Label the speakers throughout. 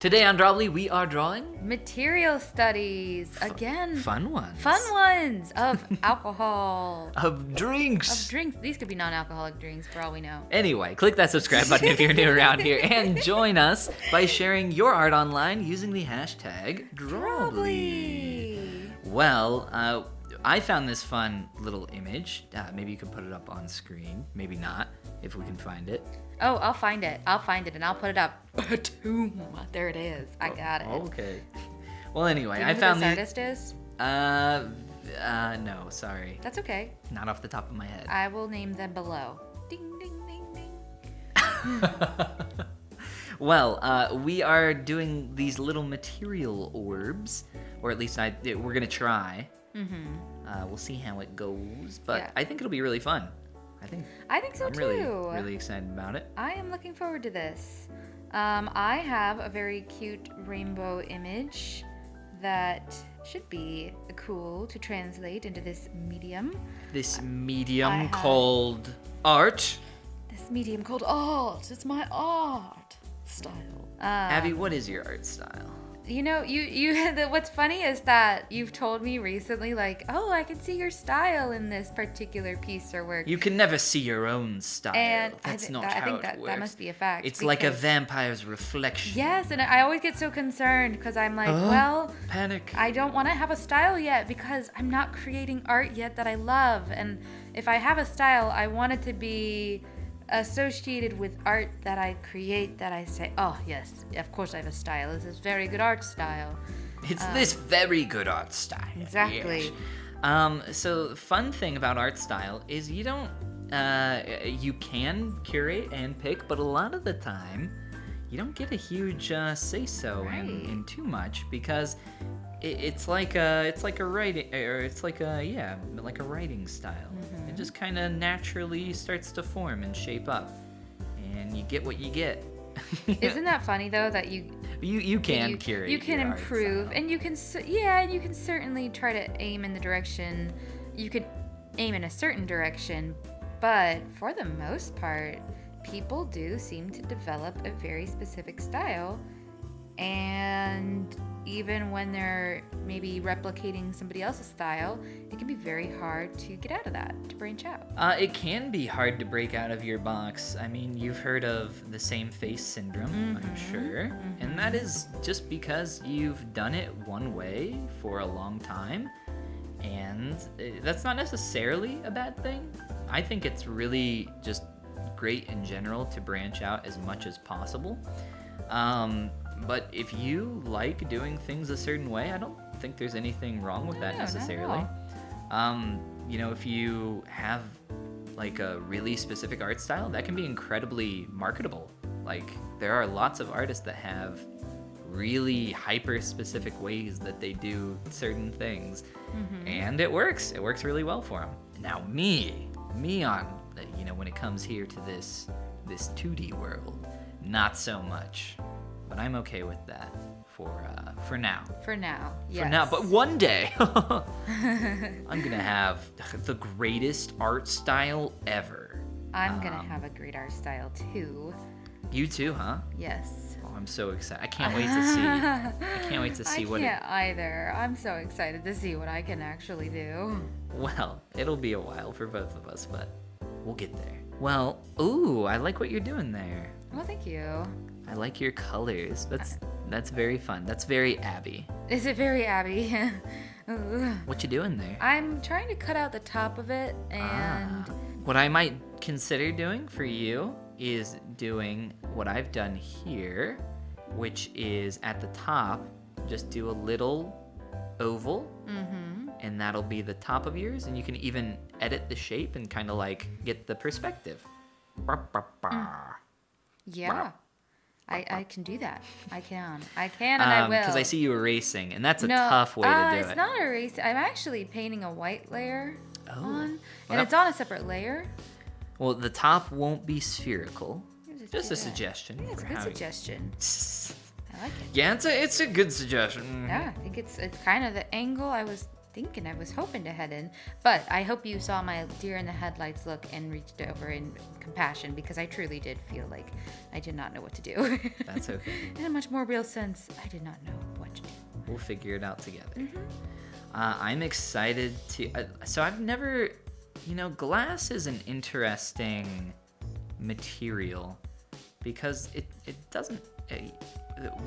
Speaker 1: Today on Drawbli, we are drawing
Speaker 2: material studies again.
Speaker 1: Fun ones.
Speaker 2: Fun ones of alcohol.
Speaker 1: Of drinks.
Speaker 2: Of drinks. These could be non-alcoholic drinks for all we know.
Speaker 1: Anyway, click that subscribe button if you're new around here and join us by sharing your art online using the hashtag Drawbli. Well, I found this fun little image. Maybe you can put it up on screen. Maybe not, if we can find it.
Speaker 2: Oh, I'll find it and I'll put it up. Boom. There it is. I got it.
Speaker 1: Okay. Well, anyway,
Speaker 2: Do you know
Speaker 1: I found
Speaker 2: who this artist is?
Speaker 1: No, sorry.
Speaker 2: That's okay.
Speaker 1: Not off the top of my head.
Speaker 2: I will name them below. Ding, ding, ding, ding.
Speaker 1: Well, we are doing these little material orbs, or at least we're gonna try. We'll see how it goes, but
Speaker 2: Yeah.
Speaker 1: I think it'll be really fun. I think
Speaker 2: so
Speaker 1: I'm
Speaker 2: too.
Speaker 1: really excited about it.
Speaker 2: I am looking forward to this. I have a very cute rainbow image that should be cool to translate into this medium.
Speaker 1: This medium
Speaker 2: I have-
Speaker 1: called art.
Speaker 2: This medium called art. It's my art style.
Speaker 1: Abby, what is your art style?
Speaker 2: You know, what's funny is that you've told me recently, like, oh, I can see your style in this particular piece or work.
Speaker 1: You can never see your own style.
Speaker 2: And
Speaker 1: That's not
Speaker 2: I
Speaker 1: how
Speaker 2: think
Speaker 1: it
Speaker 2: that
Speaker 1: works.
Speaker 2: must be a fact.
Speaker 1: It's like a
Speaker 2: because-
Speaker 1: vampire's reflection.
Speaker 2: Yes, and I always get so concerned because I'm like, well,
Speaker 1: Panic.
Speaker 2: I don't want to have a style yet because I'm not creating art yet that I love. And if I have a style, I want it to be associated with art that I create that I say, oh, yes, of course I have a style. This is very good art style.
Speaker 1: It's this very good art style.
Speaker 2: Exactly.
Speaker 1: Yes. So the fun thing about art style is you don't, you can curate and pick, but a lot of the time you don't get a huge say-so in too much because it's like a writing, or it's like a writing style. It just kind of naturally starts to form and shape up, and you get what you get.
Speaker 2: Isn't that funny though that you
Speaker 1: can curate,
Speaker 2: you can
Speaker 1: your art
Speaker 2: improve,
Speaker 1: style.
Speaker 2: and you can you can certainly try to aim in the direction. You could aim in a certain direction, but for the most part, people do seem to develop a very specific style, and even when they're maybe replicating somebody else's style, it can be very hard to get out of that, to branch out.
Speaker 1: It can be hard to break out of your box. I mean, you've heard of the same face syndrome, I'm sure. And that is just because you've done it one way for a long time. And that's not necessarily a bad thing. I think it's really just great in general to branch out as much as possible. But if you like doing things a certain way, I don't think there's anything wrong with that necessarily. You know, if you have like a really specific art style, that can be incredibly marketable. Like, there are lots of artists that have really hyper-specific ways that they do certain things, and it works. It works really well for them. Now, me on, you know, when it comes here to this 2D world, not so much. But I'm okay with that for now.
Speaker 2: For now, yes.
Speaker 1: For now, but one day I'm gonna have the greatest art style ever.
Speaker 2: I'm gonna have a great art style too.
Speaker 1: You too, huh?
Speaker 2: Yes.
Speaker 1: Oh, I'm so excited. I can't wait to see. I can't wait to see what.
Speaker 2: I can't either. I'm so excited to see what I can actually do.
Speaker 1: Well, it'll be a while for both of us, but we'll get there. Well, ooh, I like what you're doing there.
Speaker 2: Well, thank you.
Speaker 1: I like your colors. That's very fun. That's very Abby.
Speaker 2: Is it very Abby? Ooh.
Speaker 1: What you doing there?
Speaker 2: I'm trying to cut out the top of it, and
Speaker 1: What I might consider doing for you is doing what I've done here, which is at the top, just do a little oval, and that'll be the top of yours, and you can even edit the shape and kind of like get the perspective.
Speaker 2: yeah. I can do that. I can, and I will.
Speaker 1: Because I see you erasing, and that's a tough way to do
Speaker 2: it's
Speaker 1: it.
Speaker 2: not erasing. I'm actually painting a white layer on,
Speaker 1: Well,
Speaker 2: and it's on a separate layer.
Speaker 1: Well, the top won't be spherical. Just
Speaker 2: do
Speaker 1: a
Speaker 2: that.
Speaker 1: suggestion.
Speaker 2: Yeah, it's a
Speaker 1: for
Speaker 2: good
Speaker 1: how
Speaker 2: suggestion. I like it.
Speaker 1: Yeah, it's a good suggestion.
Speaker 2: Yeah, I think it's kind of the angle I was thinking, I was hoping to head in. But I hope you saw my deer in the headlights look and reached over in compassion, because I truly did feel like I did not know what to do.
Speaker 1: That's okay.
Speaker 2: In a much more real sense, I did not know what to do.
Speaker 1: We'll figure it out together. I'm excited to... so I've never... glass is an interesting material because it doesn't...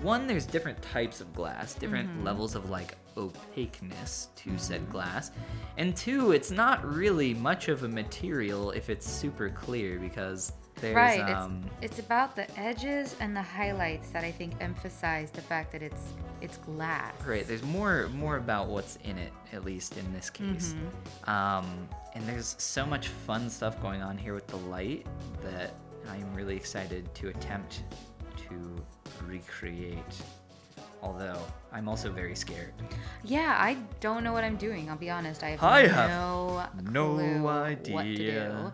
Speaker 1: one, there's different types of glass, different levels of like opaqueness to said glass, and two, it's not really much of a material if it's super clear, because there's
Speaker 2: Right, it's about the edges and the highlights that I think emphasize the fact that it's glass.
Speaker 1: Right, there's more about what's in it, at least in this case. And there's so much fun stuff going on here with the light that I'm really excited to attempt to recreate. Although I'm also very scared.
Speaker 2: Yeah, I don't know what I'm doing. I'll be honest. I have
Speaker 1: no
Speaker 2: clue
Speaker 1: idea
Speaker 2: what to do.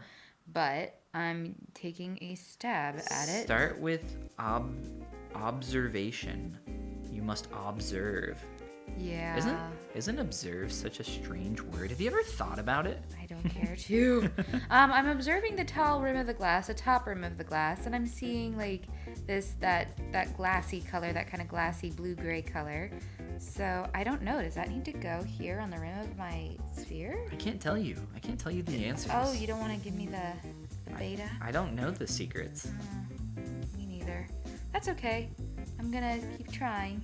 Speaker 2: But I'm taking a stab at it.
Speaker 1: Start with observation. You must observe.
Speaker 2: Yeah.
Speaker 1: Isn't observe such a strange word? Have you ever thought about it?
Speaker 2: I don't care to. I'm observing the tall rim of the glass, the top rim of the glass, and I'm seeing like that glassy color, that kind of glassy blue-gray color. So I don't know. Does that need to go here on the rim of my sphere?
Speaker 1: I can't tell you. I can't tell you the answers.
Speaker 2: Oh, you don't want to give me the beta?
Speaker 1: I don't know the secrets.
Speaker 2: Me neither. That's okay. I'm gonna keep trying.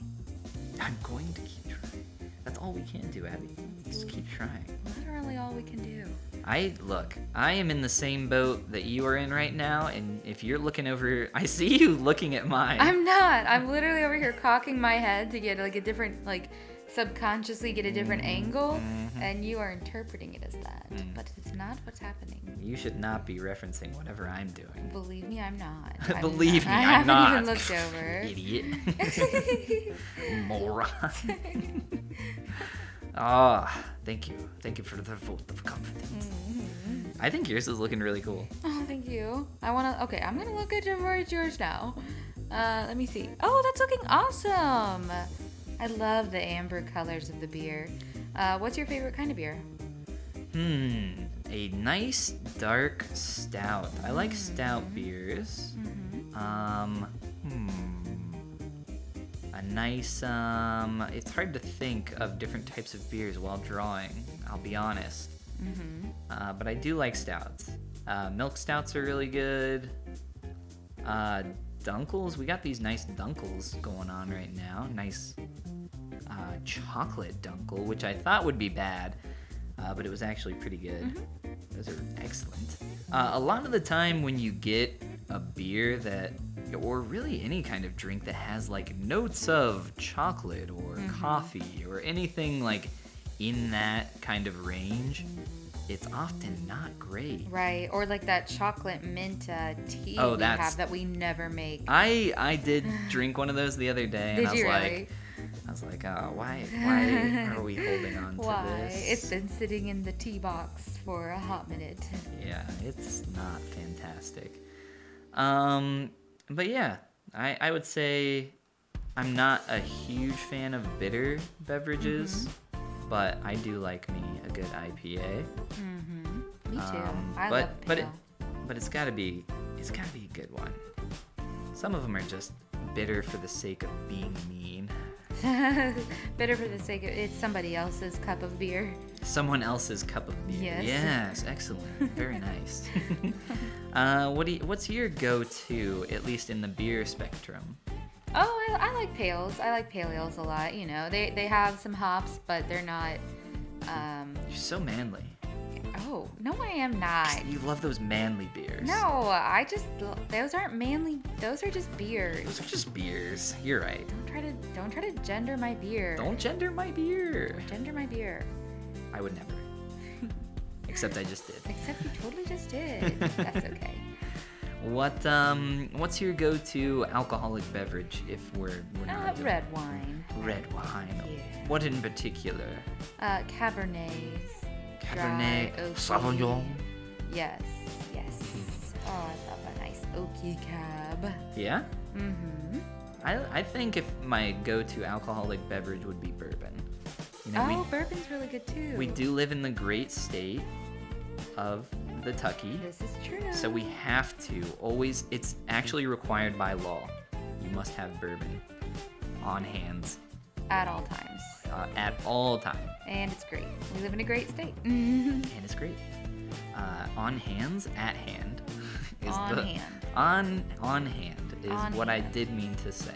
Speaker 1: I'm going to keep trying. That's all we can do, Abby. Just keep trying.
Speaker 2: Literally all we can do.
Speaker 1: I am in the same boat that you are in right now, and if you're looking over, I see you looking at mine.
Speaker 2: I'm not. I'm literally over here cocking my head to get like a different, like subconsciously get a different angle, and you are interpreting it as that. But it's not what's happening.
Speaker 1: You should not be referencing whatever I'm doing.
Speaker 2: Believe me, I'm not.
Speaker 1: Believe me,
Speaker 2: I
Speaker 1: I'm not.
Speaker 2: haven't even looked over.
Speaker 1: Idiot. Moron. Thank you. Thank you for the vote of confidence. I think yours is looking really cool.
Speaker 2: Oh, thank you. I'm gonna look at yours now. Let me see. Oh, that's looking awesome. I love the amber colors of the beer. What's your favorite kind of beer?
Speaker 1: A nice dark stout. I like stout beers. A nice, it's hard to think of different types of beers while drawing, I'll be honest. But I do like stouts. Milk stouts are really good. Dunkels, we got these nice dunkels going on right now. Nice chocolate dunkel, which I thought would be bad, but it was actually pretty good. Those are excellent. A lot of the time when you get a beer that, or really any kind of drink that has like notes of chocolate or coffee or anything like in that kind of range, it's often not great.
Speaker 2: Right, or like that chocolate mint tea have that we never make.
Speaker 1: I did drink one of those the other day, and I was like, oh, why are we holding on to this?
Speaker 2: It's been sitting in the tea box for a hot minute.
Speaker 1: Yeah, it's not fantastic. But yeah, I would say I'm not a huge fan of bitter beverages, but I do like me a good IPA.
Speaker 2: Me too. I love pale.
Speaker 1: But it's gotta be a good one. Some of them are just bitter for the sake of being mean.
Speaker 2: Bitter for the sake of it's somebody else's cup of beer.
Speaker 1: Someone else's cup of beer. Yes, excellent. Very nice. What's your go-to, at least in the beer spectrum?
Speaker 2: Oh, I like pales. I like pale ales a lot. You know, they have some hops, but they're not.
Speaker 1: You're so manly.
Speaker 2: Oh no, I am not.
Speaker 1: You love those manly beers.
Speaker 2: No, those aren't manly. Those are just beers.
Speaker 1: Those are just beers. You're right.
Speaker 2: Don't try to gender my beer.
Speaker 1: Don't gender my beer.
Speaker 2: Don't gender my beer.
Speaker 1: I would never. Except I just did.
Speaker 2: Except you totally just did. That's okay.
Speaker 1: What's your go-to alcoholic beverage if we're not doing
Speaker 2: red wine.
Speaker 1: Red wine.
Speaker 2: Yeah.
Speaker 1: What in particular?
Speaker 2: Cabernets.
Speaker 1: Cabernet Sauvignon.
Speaker 2: Yes. Oh, I love a nice oaky cab.
Speaker 1: Yeah? I think if my go-to alcoholic beverage would be bourbon.
Speaker 2: Oh, bourbon's really good too.
Speaker 1: we do live in the great state of the Tucky.
Speaker 2: This is true.
Speaker 1: So we have to always, it's actually required by law. You must have bourbon on hand
Speaker 2: At all times.
Speaker 1: at all time.
Speaker 2: And it's great. We live in a great state.
Speaker 1: And it's great. On hands, at hand. Is
Speaker 2: On
Speaker 1: the,
Speaker 2: hand.
Speaker 1: On hand is
Speaker 2: On
Speaker 1: what
Speaker 2: hand.
Speaker 1: I did mean to say.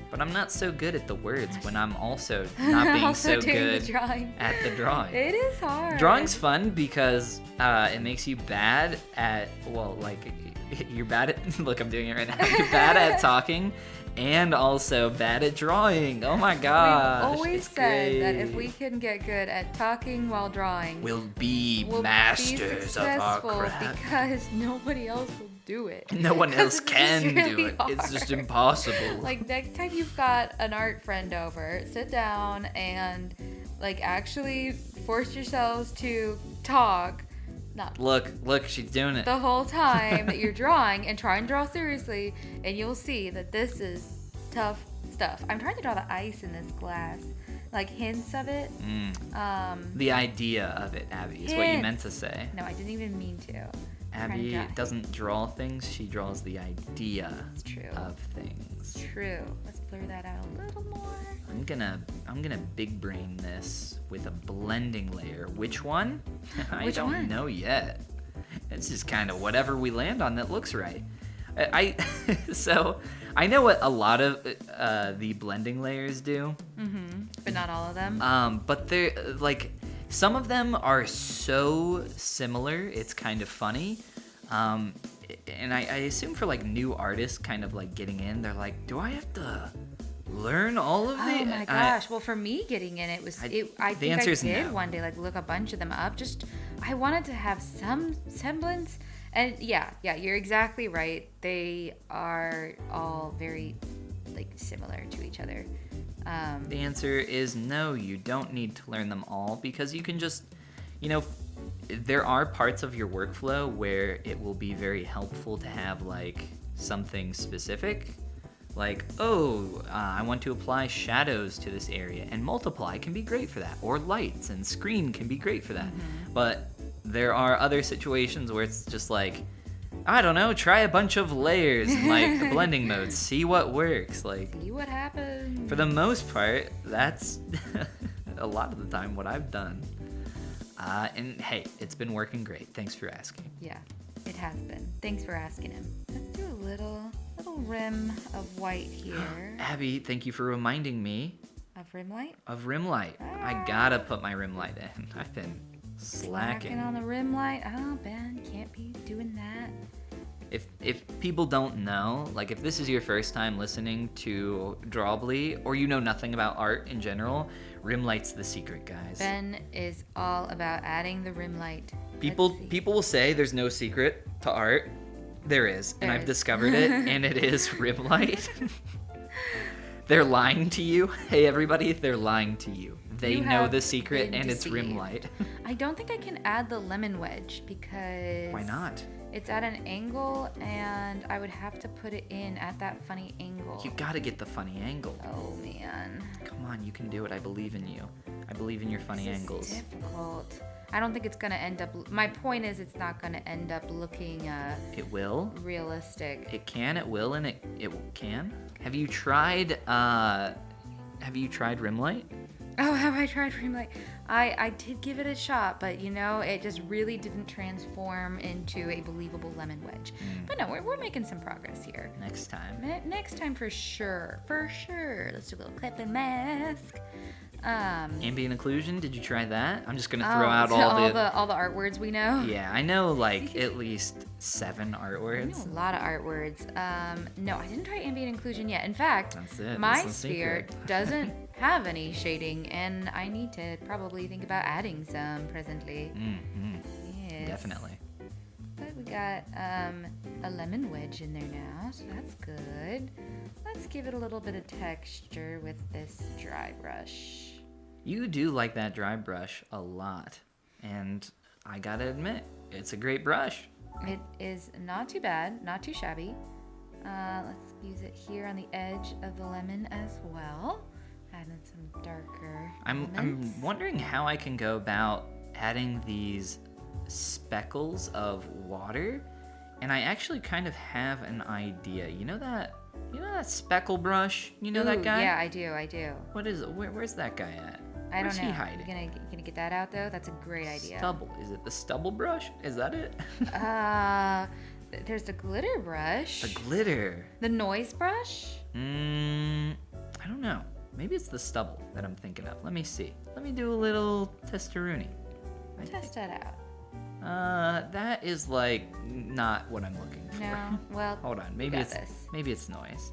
Speaker 1: But I'm not so good at the words when I'm also not being
Speaker 2: Also
Speaker 1: so
Speaker 2: doing
Speaker 1: good
Speaker 2: the drawing.
Speaker 1: at the drawing.
Speaker 2: It is hard.
Speaker 1: Drawing's fun because it makes you bad at, well, like, you're bad at, look, I'm doing it right now. You're bad at talking and also bad at drawing. Oh my gosh.
Speaker 2: We've always
Speaker 1: it's
Speaker 2: said that
Speaker 1: great.
Speaker 2: if we can get good at talking while drawing,
Speaker 1: We'll be
Speaker 2: we'll be
Speaker 1: masters of our
Speaker 2: successful
Speaker 1: craft.
Speaker 2: because nobody else will do it.
Speaker 1: No one else
Speaker 2: It's
Speaker 1: can
Speaker 2: just
Speaker 1: do
Speaker 2: really
Speaker 1: it. It's just
Speaker 2: hard.
Speaker 1: impossible.
Speaker 2: Like next time you've got an art friend over, sit down and like actually force yourselves to talk. Not
Speaker 1: Look, she's doing it.
Speaker 2: the whole time that you're drawing, and try and draw seriously, and you'll see that this is tough stuff. I'm trying to draw the ice in this glass, like hints of it.
Speaker 1: The idea of it, Abby, is what you meant to say.
Speaker 2: No, I didn't even mean to.
Speaker 1: Abby
Speaker 2: draw
Speaker 1: doesn't draw things, she draws the idea
Speaker 2: It's true.
Speaker 1: of things.
Speaker 2: True. Let's blur that out a little more.
Speaker 1: I'm gonna big brain this with a blending layer. Which one? I
Speaker 2: Which
Speaker 1: don't
Speaker 2: one?
Speaker 1: know yet. It's just kind of whatever we land on that looks right. So I know what a lot of the blending layers do.
Speaker 2: But not all of them.
Speaker 1: But they're like, some of them are so similar, it's kind of funny. And I assume for like new artists kind of like getting in, they're like, do I have to learn all of
Speaker 2: Oh
Speaker 1: it?
Speaker 2: my gosh! Well, for me, getting in it was. I think I
Speaker 1: answer's
Speaker 2: did
Speaker 1: no.
Speaker 2: one day, like look a bunch of them up. Just I wanted to have some semblance, and yeah, you're exactly right. They are all very like similar to each other.
Speaker 1: The answer is no, you don't need to learn them all, because you can just, there are parts of your workflow where it will be very helpful to have like something specific. Like, I want to apply shadows to this area, and multiply can be great for that, or lights and screen can be great for that. But there are other situations where it's just like, I don't know, try a bunch of layers in like the blending mode, see what works. Like,
Speaker 2: See what happens.
Speaker 1: for the most part, that's a lot of the time what I've done. And hey, it's been working great. Thanks for asking.
Speaker 2: Yeah, it has been. Thanks for asking him. Let's do a little rim of white here.
Speaker 1: Abby, thank you for reminding me
Speaker 2: Of rim light.
Speaker 1: of rim light. I gotta put my rim light in. I've been slacking.
Speaker 2: On the rim light. Oh, Ben, can't be doing that.
Speaker 1: If people don't know, like if this is your first time listening to Drawbli, or you know nothing about art in general, rim light's the secret, guys.
Speaker 2: Ben is all about adding the rim light.
Speaker 1: People will say there's no secret to art. There is, and
Speaker 2: There
Speaker 1: I've
Speaker 2: is.
Speaker 1: discovered it, and it is rim light. They're lying to you. Hey, everybody, they're lying to you. They
Speaker 2: You
Speaker 1: know
Speaker 2: have
Speaker 1: the secret,
Speaker 2: been
Speaker 1: and it's rim
Speaker 2: deceived.
Speaker 1: light.
Speaker 2: I don't think I can add the lemon wedge because
Speaker 1: Why not?
Speaker 2: It's at an angle, and I would have to put it in at that funny angle.
Speaker 1: You gotta get the funny angle.
Speaker 2: Oh man.
Speaker 1: Come on, you can do it. I believe in you. I believe in your funny
Speaker 2: This is
Speaker 1: angles.
Speaker 2: difficult. I don't think it's gonna end up. My point is, it's not gonna end up looking
Speaker 1: It will.
Speaker 2: realistic.
Speaker 1: It can. It will. And it can. Have you tried? Rim light?
Speaker 2: Oh, have I tried rim light? I did give it a shot, but it just really didn't transform into a believable lemon wedge. But no, we're making some progress here.
Speaker 1: Next time.
Speaker 2: Next time for sure. For sure. Let's do a little clip and mask.
Speaker 1: Ambient occlusion. Did you try that? I'm just gonna
Speaker 2: Oh,
Speaker 1: throw out
Speaker 2: so
Speaker 1: all
Speaker 2: the art words we know.
Speaker 1: Yeah, I know like at least 7 art
Speaker 2: I know
Speaker 1: words.
Speaker 2: a lot of art words. No, I didn't try ambient inclusion yet. In fact,
Speaker 1: That's it.
Speaker 2: my
Speaker 1: That's the
Speaker 2: sphere
Speaker 1: secret.
Speaker 2: doesn't have any shading, and I need to probably think about adding some presently. Yes.
Speaker 1: Definitely.
Speaker 2: But we got a lemon wedge in there now, so that's good. Let's give it a little bit of texture with this dry brush.
Speaker 1: You do like that dry brush a lot, and I gotta admit, it's a great brush.
Speaker 2: It is not too bad, not too shabby. Let's use it here on the edge of the lemon as well. Add Add some darker
Speaker 1: I'm
Speaker 2: elements.
Speaker 1: wondering how I can go about adding these speckles of water, and I actually kind of have an idea. You know that speckle brush? You know that
Speaker 2: Ooh,
Speaker 1: guy?
Speaker 2: Yeah, I do.
Speaker 1: What is it? Where's that guy at?
Speaker 2: I
Speaker 1: Where's
Speaker 2: don't know.
Speaker 1: he hiding?
Speaker 2: You gonna get that out though? That's a great idea.
Speaker 1: Stubble. Is it the stubble brush? Is that it?
Speaker 2: There's the glitter brush.
Speaker 1: The glitter.
Speaker 2: The noise brush.
Speaker 1: I don't know. Maybe it's the stubble that I'm thinking of. Let me see. Let me do a little testaroonie.
Speaker 2: Test that out.
Speaker 1: That is like not what I'm looking for.
Speaker 2: No. Well.
Speaker 1: Hold on. Maybe it's noise.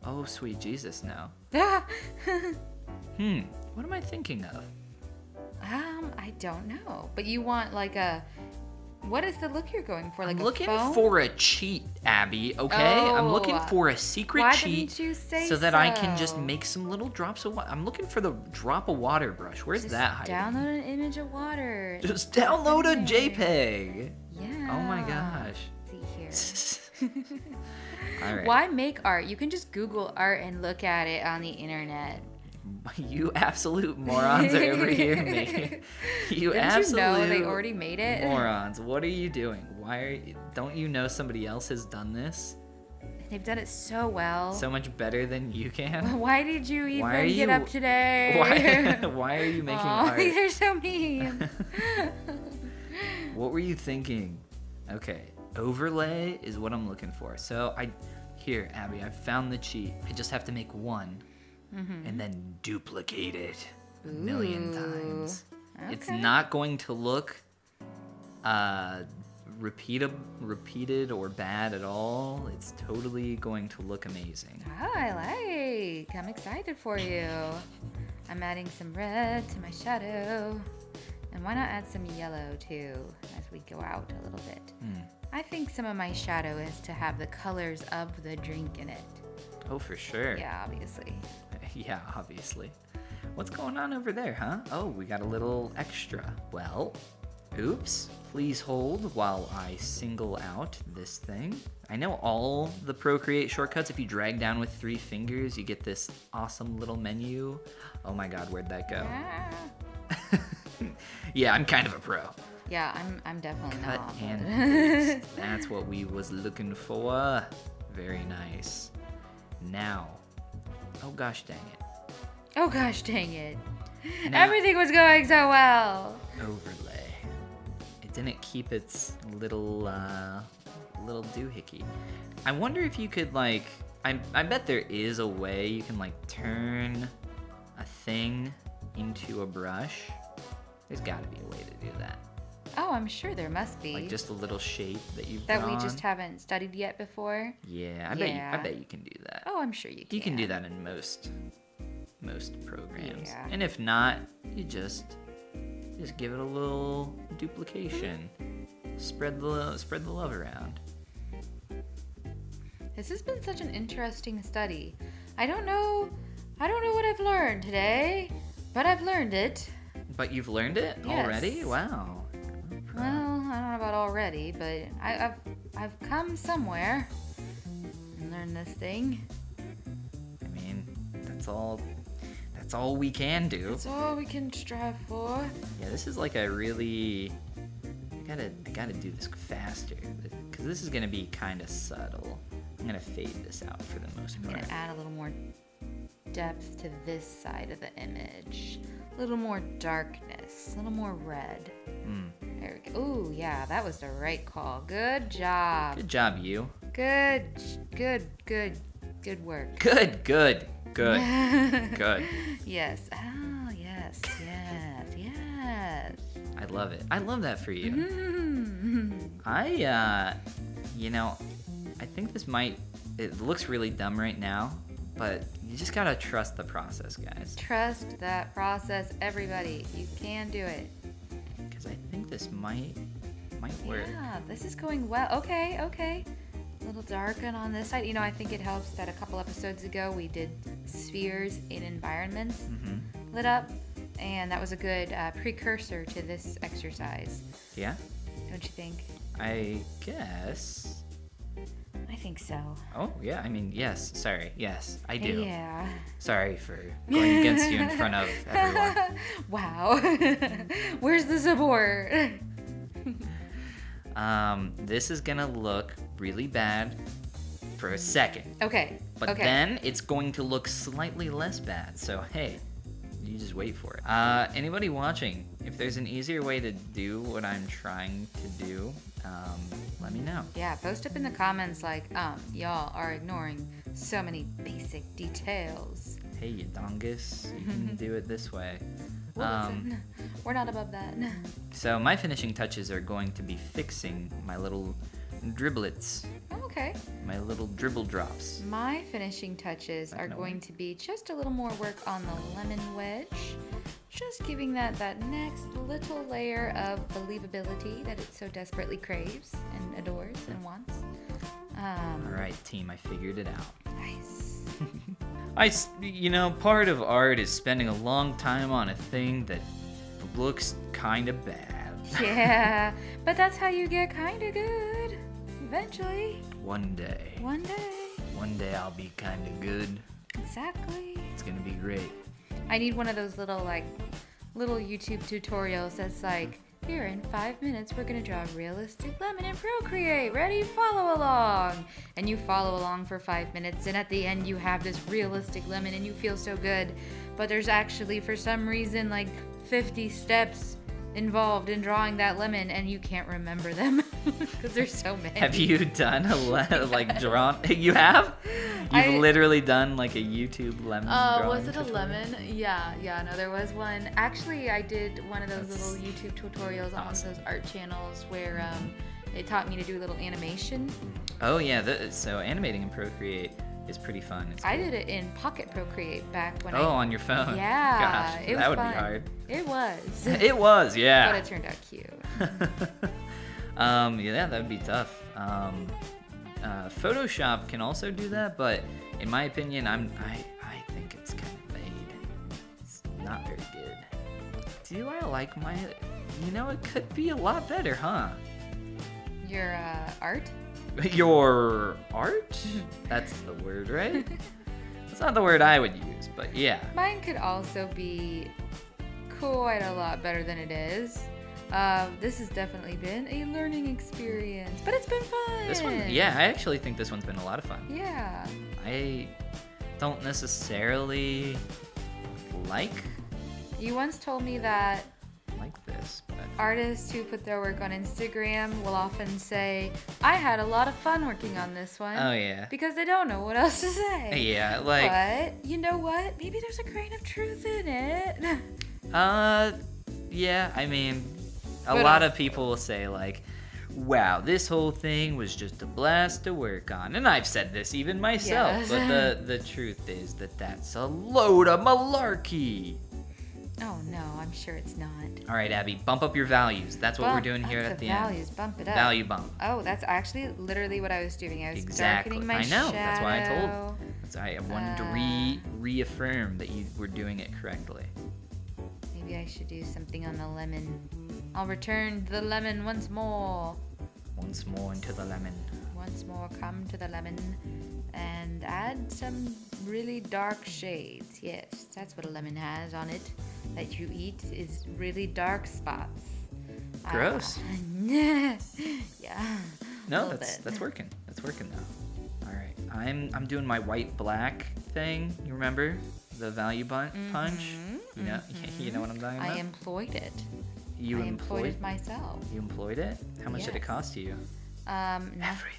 Speaker 1: Oh, sweet Jesus, no. What am I thinking of?
Speaker 2: I don't know. But you want like a. What is the look you're going for? Like
Speaker 1: I'm
Speaker 2: a
Speaker 1: looking
Speaker 2: foam?
Speaker 1: for a cheat, Abby, okay? I'm looking
Speaker 2: Oh.
Speaker 1: for a secret
Speaker 2: Why
Speaker 1: cheat
Speaker 2: didn't you say
Speaker 1: so that I can just
Speaker 2: so?
Speaker 1: make some little drops of water. I'm looking for the drop of water brush. Where's
Speaker 2: Just
Speaker 1: that hiding?
Speaker 2: download an image of water.
Speaker 1: Just download a
Speaker 2: in there.
Speaker 1: JPEG.
Speaker 2: Yeah.
Speaker 1: Oh my gosh.
Speaker 2: See here.
Speaker 1: All right.
Speaker 2: Why make art? You can just Google art and look at it on the internet.
Speaker 1: You absolute morons are over here, mate. You
Speaker 2: Didn't
Speaker 1: absolute
Speaker 2: you know they already made it?
Speaker 1: morons. What are you doing? Don't you know somebody else has done this
Speaker 2: They've done it so well.
Speaker 1: so much better than you can?
Speaker 2: Why did you
Speaker 1: Why are
Speaker 2: even get
Speaker 1: you-
Speaker 2: up today?
Speaker 1: Why are you making
Speaker 2: Aw,
Speaker 1: art?
Speaker 2: these are so mean.
Speaker 1: What were you thinking? Okay, overlay is what I'm looking for. So here, Abby, I found the cheat. I just have to make one and then duplicate it a million times. It's
Speaker 2: Okay.
Speaker 1: not going to look repeated or bad at all. It's totally going to look amazing.
Speaker 2: Oh, I like. I'm excited for you. I'm adding some red to my shadow. And why not add some yellow too as we go out a little bit? I think some of my shadow is to have the colors of the drink in it.
Speaker 1: Oh, for sure.
Speaker 2: Yeah, obviously.
Speaker 1: Yeah, obviously. What's going on over there, huh? Oh, we got a little extra. Well, oops. Please hold while I single out this thing. I know all the Procreate shortcuts. If you drag down with 3 fingers, you get this awesome little menu. Oh my god, where'd that go?
Speaker 2: Ah.
Speaker 1: Yeah, I'm kind of a pro.
Speaker 2: Yeah, I'm definitely
Speaker 1: Cut
Speaker 2: not.
Speaker 1: and paste. That's what we was looking for. Very nice. Now, oh gosh dang it.
Speaker 2: Oh gosh, dang it.
Speaker 1: Now-
Speaker 2: Everything was going so well.
Speaker 1: Overlay. It didn't keep its little doohickey. I wonder if you could like, I bet there is a way you can like turn a thing into a brush. There's gotta be a way to do that.
Speaker 2: Oh, I'm sure there must be.
Speaker 1: Like just a little shape that you've
Speaker 2: that
Speaker 1: drawn.
Speaker 2: we just haven't studied yet before.
Speaker 1: Yeah, I
Speaker 2: Yeah.
Speaker 1: bet you can do that.
Speaker 2: Oh, I'm sure you can.
Speaker 1: You can do that in most programs.
Speaker 2: Yeah.
Speaker 1: And if not, you just give it a little duplication. Spread the love around.
Speaker 2: This has been such an interesting study. I don't know what I've learned today, but I've learned it.
Speaker 1: But you've learned it
Speaker 2: Yes.
Speaker 1: already? Wow.
Speaker 2: Well, I don't know about already, but I've come somewhere and learned this thing.
Speaker 1: I mean, that's all we can do.
Speaker 2: That's all we can strive for.
Speaker 1: Yeah, this is like a really I gotta do this faster because this is gonna be kind of subtle. I'm gonna fade this out for the most
Speaker 2: I'm
Speaker 1: part.
Speaker 2: gonna add a little more depth to this side of the image. A little more darkness, a little more red. There we go. Ooh, yeah, that was the right call. Good job.
Speaker 1: Good job, you.
Speaker 2: Good work.
Speaker 1: Good. Good.
Speaker 2: Yes. Oh, yes.
Speaker 1: I love it. I love that for you.
Speaker 2: Mm-hmm.
Speaker 1: I think this it looks really dumb right now, but you just gotta trust the process, guys.
Speaker 2: Trust that process, everybody. You can do it.
Speaker 1: Because I think this might work.
Speaker 2: Yeah, this is going well. Okay. A little darken on this side. I think it helps that a couple episodes ago we did spheres in environments lit up, and that was a good precursor to this exercise.
Speaker 1: Yeah?
Speaker 2: Don't you think?
Speaker 1: I guess.
Speaker 2: I think so.
Speaker 1: Oh, yeah, I mean, yes, sorry, yes, I do.
Speaker 2: Yeah.
Speaker 1: Sorry for going against you in front of everyone.
Speaker 2: Wow. Where's the support?
Speaker 1: This is gonna look really bad for a second.
Speaker 2: Okay.
Speaker 1: But then it's going to look slightly less bad. So, hey, you just wait for it. Anybody watching, if there's an easier way to do what I'm trying to do, let me know.
Speaker 2: Yeah, post up in the comments like, y'all are ignoring so many basic details.
Speaker 1: Hey, you dongus, you can do it this way.
Speaker 2: We're not above that.
Speaker 1: So my finishing touches are going to be fixing my little driblets.
Speaker 2: Okay.
Speaker 1: My little dribble drops.
Speaker 2: My finishing touches are going to be just a little more work on the lemon wedge. Just giving that next little layer of believability that it so desperately craves and adores and wants.
Speaker 1: All right, team, I figured it out.
Speaker 2: Nice.
Speaker 1: Part of art is spending a long time on a thing that looks kind of bad.
Speaker 2: Yeah, but that's how you get kind of good. Eventually.
Speaker 1: One day.
Speaker 2: One day.
Speaker 1: One day I'll be kind of good.
Speaker 2: Exactly.
Speaker 1: It's gonna be great.
Speaker 2: I need one of those little YouTube tutorials that's like, here in 5 minutes we're gonna draw a realistic lemon in Procreate. Ready? Follow along. And you follow along for 5 minutes, and at the end you have this realistic lemon and you feel so good. But there's actually, for some reason, like 50 steps involved in drawing that lemon, and you can't remember them because there's so many.
Speaker 1: Have you done drawn? You have? You've literally done like a YouTube lemon drawing
Speaker 2: was it a
Speaker 1: tutorial?
Speaker 2: lemon? Yeah, no, there was one. Actually, I did one of those little YouTube tutorials on one of those art channels where they taught me to do a little animation.
Speaker 1: Oh yeah, so animating in Procreate is pretty fun. It's
Speaker 2: I
Speaker 1: cool.
Speaker 2: did it in Pocket Procreate back when
Speaker 1: on your phone.
Speaker 2: Yeah,
Speaker 1: Gosh,
Speaker 2: it was
Speaker 1: that would
Speaker 2: fun.
Speaker 1: be hard.
Speaker 2: It was.
Speaker 1: It was, yeah.
Speaker 2: But it turned out cute.
Speaker 1: Yeah, that would be tough. Photoshop can also do that, but in my opinion, I think it's kind of made. It's not very good. Do I like my? It could be a lot better, huh?
Speaker 2: Your art?
Speaker 1: Your art? That's the word, right? That's not the word I would use, but yeah.
Speaker 2: Mine could also be quite a lot better than it is. This has definitely been a learning experience, but it's been fun.
Speaker 1: This one, yeah, I actually think this one's been a lot of fun.
Speaker 2: Yeah.
Speaker 1: I don't necessarily like
Speaker 2: You once told me that
Speaker 1: this, but
Speaker 2: artists who put their work on Instagram will often say, I had a lot of fun working on this one.
Speaker 1: oh yeah.
Speaker 2: Because they don't know what else to say.
Speaker 1: Yeah, like
Speaker 2: But you know what? Maybe there's a grain of truth in it.
Speaker 1: yeah, I mean, a
Speaker 2: But
Speaker 1: lot of people will say like, wow, this whole thing was just a blast to work on. And I've said this even myself,
Speaker 2: Yes.
Speaker 1: but the truth is that that's a load of malarkey.
Speaker 2: Oh no, I'm sure it's not.
Speaker 1: All right, Abby, bump up your values. That's what we're doing here at the
Speaker 2: values, bump it up.
Speaker 1: Value bump.
Speaker 2: Oh, that's actually literally what I was doing. I was
Speaker 1: Exactly.
Speaker 2: darkening my
Speaker 1: I know.
Speaker 2: shadow.
Speaker 1: That's why I told. I wanted to reaffirm that you were doing it correctly.
Speaker 2: Maybe I should do something on the lemon. I'll return to the lemon once more.
Speaker 1: Once more into the lemon.
Speaker 2: Once more, come to the lemon and add some really dark shades. Yes, that's what a lemon has on it that you eat is really dark spots.
Speaker 1: Gross.
Speaker 2: Yeah.
Speaker 1: No, that's working. That's working though. All right, I'm doing my white black thing. You remember the value punch? You know what I'm talking about.
Speaker 2: I employed it.
Speaker 1: You
Speaker 2: I employed it myself.
Speaker 1: You employed it? How much did it
Speaker 2: Yes.
Speaker 1: cost you?
Speaker 2: Everything.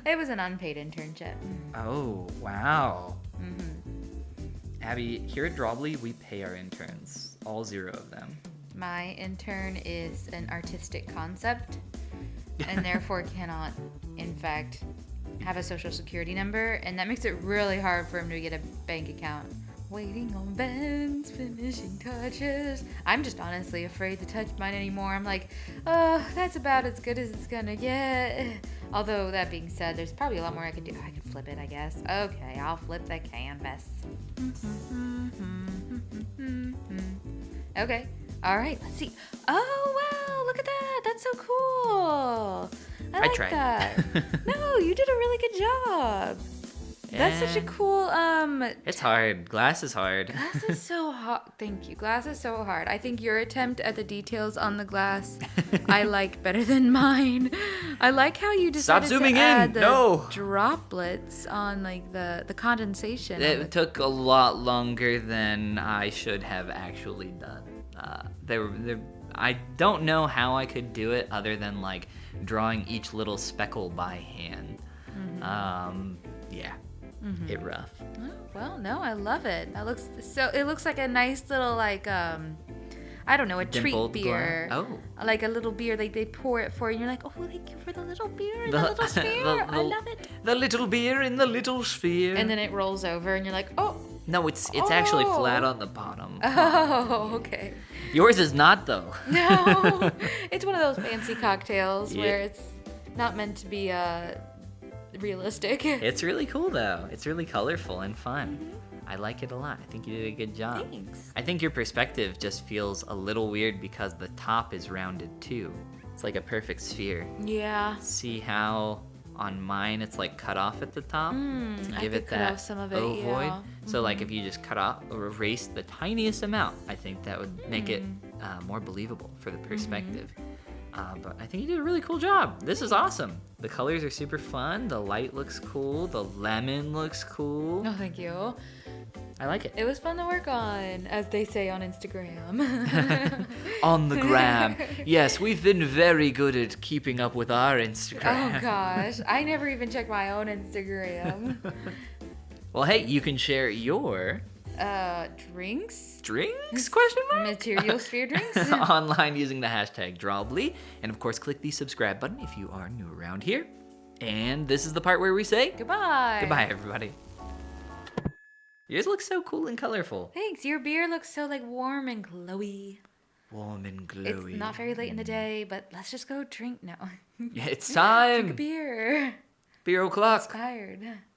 Speaker 2: It was an unpaid internship.
Speaker 1: Oh, wow. Abby, here at Drawbli, we pay our interns, all 0 of them.
Speaker 2: My intern is an artistic concept and therefore cannot, in fact, have a social security number, and that makes it really hard for him to get a bank account. Waiting on Ben's finishing touches. I'm just honestly afraid to touch mine anymore. I'm like, oh, that's about as good as it's gonna get. Although, that being said, there's probably a lot more I can do. I can flip it, I guess. Okay, I'll flip the canvas. Okay, alright, let's see. Oh, wow, look at that. That's so cool. I like
Speaker 1: tried.
Speaker 2: that. No, you did a really good job. That's such a
Speaker 1: And
Speaker 2: cool,
Speaker 1: It's hard. Glass is hard.
Speaker 2: Glass is so hard. Thank you. Glass is so hard. I think your attempt at the details on the glass I like better than mine. I like how you decided
Speaker 1: zooming
Speaker 2: to
Speaker 1: in.
Speaker 2: add the
Speaker 1: No.
Speaker 2: droplets on like the condensation. on the-
Speaker 1: It took a lot longer than I should have actually done. I don't know how I could do it other than like drawing each little speckle by hand. Yeah. It rough.
Speaker 2: Oh, well, no, I love it. That looks so. It looks like a nice little like I don't know, a
Speaker 1: Dimpled
Speaker 2: treat beer.
Speaker 1: glass.
Speaker 2: Like a little beer, like they pour it for you. You're like, oh, thank you for the little beer,
Speaker 1: The-
Speaker 2: the little sphere. I love it.
Speaker 1: The little beer in the little sphere.
Speaker 2: And then it rolls over, and you're like, oh,
Speaker 1: No, it's actually
Speaker 2: Oh.
Speaker 1: flat on the bottom.
Speaker 2: oh, okay.
Speaker 1: Yours is not though.
Speaker 2: No, it's one of those fancy cocktails
Speaker 1: Yeah.
Speaker 2: where it's not meant to be realistic.
Speaker 1: It's really cool though. It's really colorful and fun. I like it a lot. I think you did a good job.
Speaker 2: Thanks.
Speaker 1: I think your perspective just feels a little weird because the top is rounded too. It's like a perfect sphere.
Speaker 2: Yeah.
Speaker 1: See how on mine it's like cut off at the top to
Speaker 2: I
Speaker 1: give
Speaker 2: could
Speaker 1: it
Speaker 2: cut
Speaker 1: that
Speaker 2: off some of it,
Speaker 1: ovoid.
Speaker 2: yeah.
Speaker 1: So like if you just cut off or erase the tiniest amount, I think that would make it more believable for the perspective. But I think you did a really cool job. This is awesome. The colors are super fun. The light looks cool. The lemon looks cool.
Speaker 2: No, thank you.
Speaker 1: I like it.
Speaker 2: It was fun to work on, as they say on Instagram.
Speaker 1: On the gram. Yes, we've been very good at keeping up with our Instagram.
Speaker 2: Oh gosh, I never even check my own Instagram.
Speaker 1: Well, hey, you can share your
Speaker 2: Drinks?
Speaker 1: drinks? Question mark?
Speaker 2: Material sphere drinks?
Speaker 1: Online using the hashtag Drawbli. And of course, click the subscribe button if you are new around here. And this is the part where we say
Speaker 2: Goodbye.
Speaker 1: goodbye, everybody. Yours looks so cool and colorful.
Speaker 2: Thanks. Your beer looks so like warm and glowy.
Speaker 1: Warm and glowy.
Speaker 2: It's not very late in the day, but let's just go drink now.
Speaker 1: Yeah, it's
Speaker 2: Drink a
Speaker 1: time.
Speaker 2: beer.
Speaker 1: Beer o'clock.
Speaker 2: Inspired.